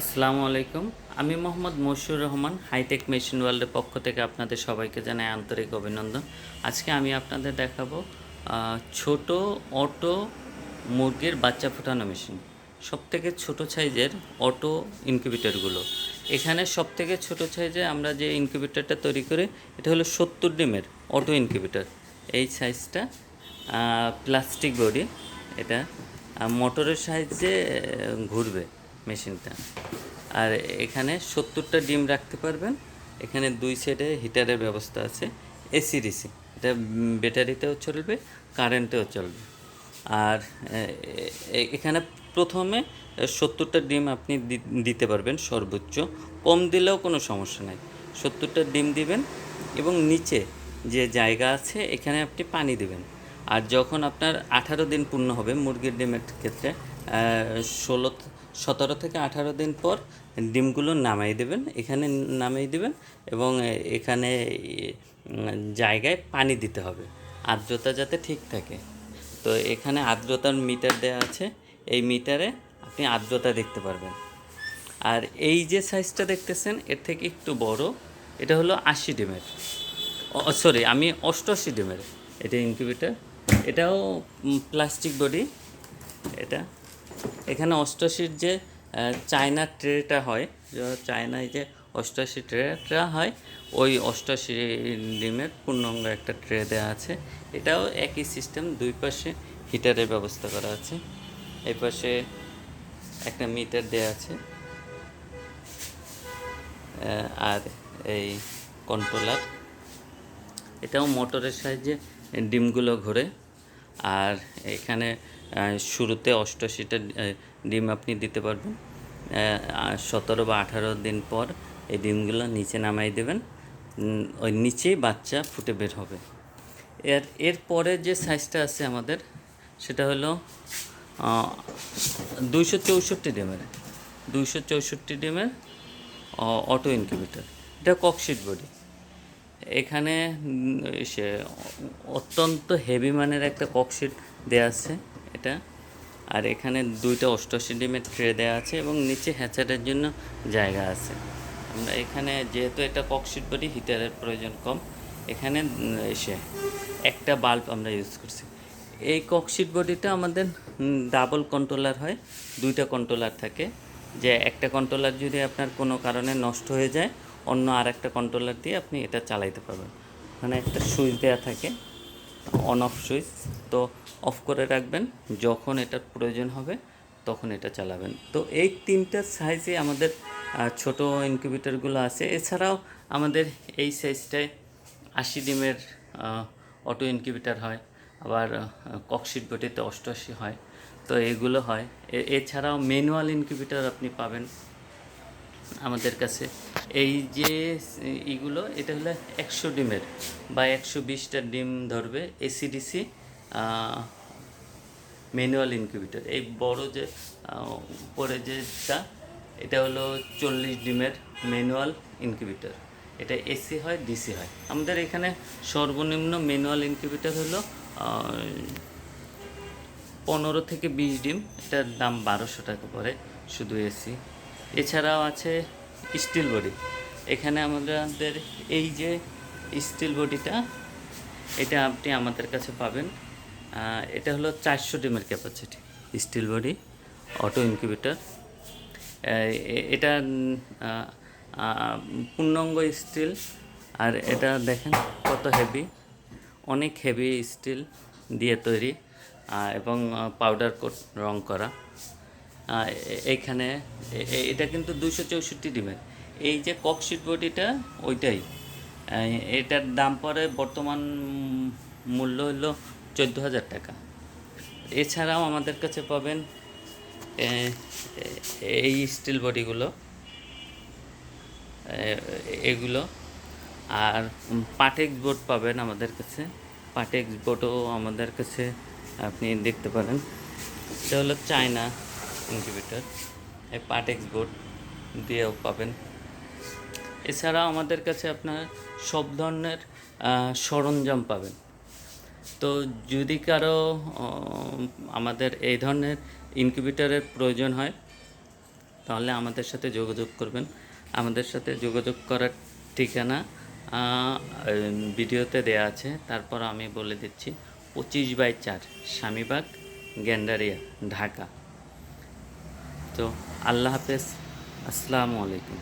আসসালামু আলাইকুম। আমি মোহাম্মদ মশিউর রহমান, হাইটেক মেশিন ওয়ার্ল্ডের পক্ষ থেকে আপনাদের সবাইকে জানাই আন্তরিক অভিনন্দন। আজকে আমি আপনাদের দেখাবো ছোট অটো মুরগির বাচ্চা ফোটানো মেশিন। সবথেকে ছোট সাইজের অটো ইনকিউবেটরগুলো। এখানে সবথেকে ছোট সাইজে আমরা যে ইনকিউবেটরটা তৈরি করি এটা হলো 70 ডিমের অটো ইনকিউবেটর। এই সাইজটা প্লাস্টিক বডি, এটা মোটরের সাহায্যে ঘুরবে মেশিনটা। আর এখানে 70টা ডিম রাখতে পারবেন। এখানে দুই সাইডে হিটারের ব্যবস্থা আছে, এসি ডিসি। এটা ব্যাটারিতেও চলবে, কারেন্টেও চলবে। আর এখানে প্রথমে 70টা ডিম আপনি দিতে পারবেন সর্বোচ্চ, কম দিলেও কোনো সমস্যা নাই। 70টা ডিম দিবেন এবং নিচে যে জায়গা আছে এখানে আপনি পানি দিবেন। আর যখন আপনার 18 দিন পূর্ণ হবে মুরগির ডিমের ক্ষেত্রে, 17 থেকে 18 দিন পর ডিমগুলো নামাই দেবেন, এখানে নামাই দেবেন এবং এখানে জায়গায় পানি দিতে হবে, আর্দ্রতা যাতে ঠিক থাকে। তো এখানে আর্দ্রতার মিটার দেওয়া আছে, এই মিটারে আপনি আর্দ্রতা দেখতে পারবেন। আর এই যে সাইজটা দেখতেছেন এর থেকে একটু বড়, এটা হলো 80 ডিমের, সরি আমি 88 ডিমের এটা ইনকিউবেটর। এটাও প্লাস্টিক বডি। এটা এখানে 88 যে চায়না ট্রেটা হয়, চায়নায় যে 88 ট্রেটা হয়, ওই 88 ডিমের পূর্ণাঙ্গ একটা ট্রে দেওয়া আছে। এটাও একই সিস্টেম, দুই পাশে হিটারের ব্যবস্থা করা আছে। এই পাশে একটা মিটার দেওয়া আছে, আর এই কন্ট্রোলার। এটাও মোটরের সাহায্যে ডিমগুলো ঘোরে। আর এখানে শুরুতে 88টা ডিম আপনি দিতে পারবেন। 17 বা 18 দিন পর এই ডিমগুলো নিচে নামাই দেবেন, ওই নিচেই বাচ্চা ফুটে বের হবে। এরপরে যে সাইজটা আছে আমাদের, সেটা হলো 264 ডিমের, 264 ডিমের অটো ইনকিউবেটর। এটা ককশিট বডি। এখানে সে অত্যন্ত হেভি মানের একটা ককশিট দেওয়া আছে এটা। আর এখানে দুইটা 88 ডিমের ট্রে দেওয়া আছে এবং নিচে হ্যাচারের জন্য জায়গা আছে। আমরা এখানে যেহেতু এটা ককশিট বডি, হিটারের প্রয়োজন কম, এখানে এসে একটা বাল্ব আমরা ইউজ করছি। এই ককশিট বডিটা আমাদের ডাবল কন্ট্রোলার হয়, দুইটা কন্ট্রোলার থাকে। যে একটা কন্ট্রোলার যদি আপনার কোনো কারণে নষ্ট হয়ে যায়, অন্য আর একটা কন্ট্রোলার দিয়ে আপনি এটা চালাইতে পারবেন। ওখানে একটা সুইচ দেওয়া থাকে, অন অফ সুইচ। তো অফ করে রাখবেন, যখন এটার প্রয়োজন হবে তখন এটা চালাবেন। তো এই তিনটা সাইজে আমাদের ছোট ইনকিউবেটরগুলো আছে। এছাড়াও আমাদের এই সাইজটায় 80 ডিমের অটো ইনকিউবেটর হয়, আবার ককশিট বডিতে 88 হয়। তো এগুলো হয়। এছাড়াও ম্যানুয়াল ইনকিউবেটর আপনি পাবেন আমাদের কাছে। এই যে এগুলো, এটা হলো 100 ডিমের বা 120টা ডিম ধরবে এসিডিসি ম্যানুয়াল ইনকিউবেটর। এই বড় যে উপরে যেটা, এটা হলো 40 ডিমের ম্যানুয়াল ইনকিউবেটর। এটা এসি হয়, ডিসি হয়। আমাদের এখানে সর্বনিম্ন ম্যানুয়াল ইনকিউবেটর হলো 15 থেকে 20 ডিম, এটার দাম 1200 টাকা পড়ে শুধু এসি। এছাড়াও আছে স্টিল বডি। এখানে আমাদের এই যে স্টিল বডিটা, এটা আপনি আমাদের কাছে পাবেন। এটা হলো 400 ডিমের capacity steel body auto incubator. এটা পূর্ণাঙ্গ স্টিল। আর এটা দেখেন কত হেভি, অনেক হেভি স্টিল দিয়ে তৈরি এবং পাউডার কোট রং করা। এইখানে এটা কিন্তু 264 ডিমের। এই যে ককশিট বডিটা ওইটাই, এটার দাম পড়ে বর্তমান মূল্য হলো 14,000 টাকা। এছাড়াও আমাদের কাছে পাবেন এই স্টিল বডিগুলো, এগুলো। আর পাটেক্স বোর্ড পাবেন আমাদের কাছে, পাটেক্স বোর্ডও আমাদের কাছে আপনি দেখতে পারেন। এটা হলো চায়না ইনকিউবেটর, এই পাটেক্স বোর্ড দিয়েও পাবেন। এছাড়াও আমাদের কাছে আপনার সব ধরনের সরঞ্জাম পাবেন। তো যদি কারো আমাদের এই ধরনের ইনকিউবেটরের প্রয়োজন হয়, তাহলে আমাদের সাথে যোগাযোগ করবেন। আমাদের সাথে যোগাযোগ করার ঠিকানা ভিডিওতে দেয়া আছে, তারপর আমি বলে দিচ্ছি। 25/4 স্বামীবাগ, গেন্ডারিয়া, ঢাকা। তো আল্লাহ হাফেজ, আসসালামু আলাইকুম।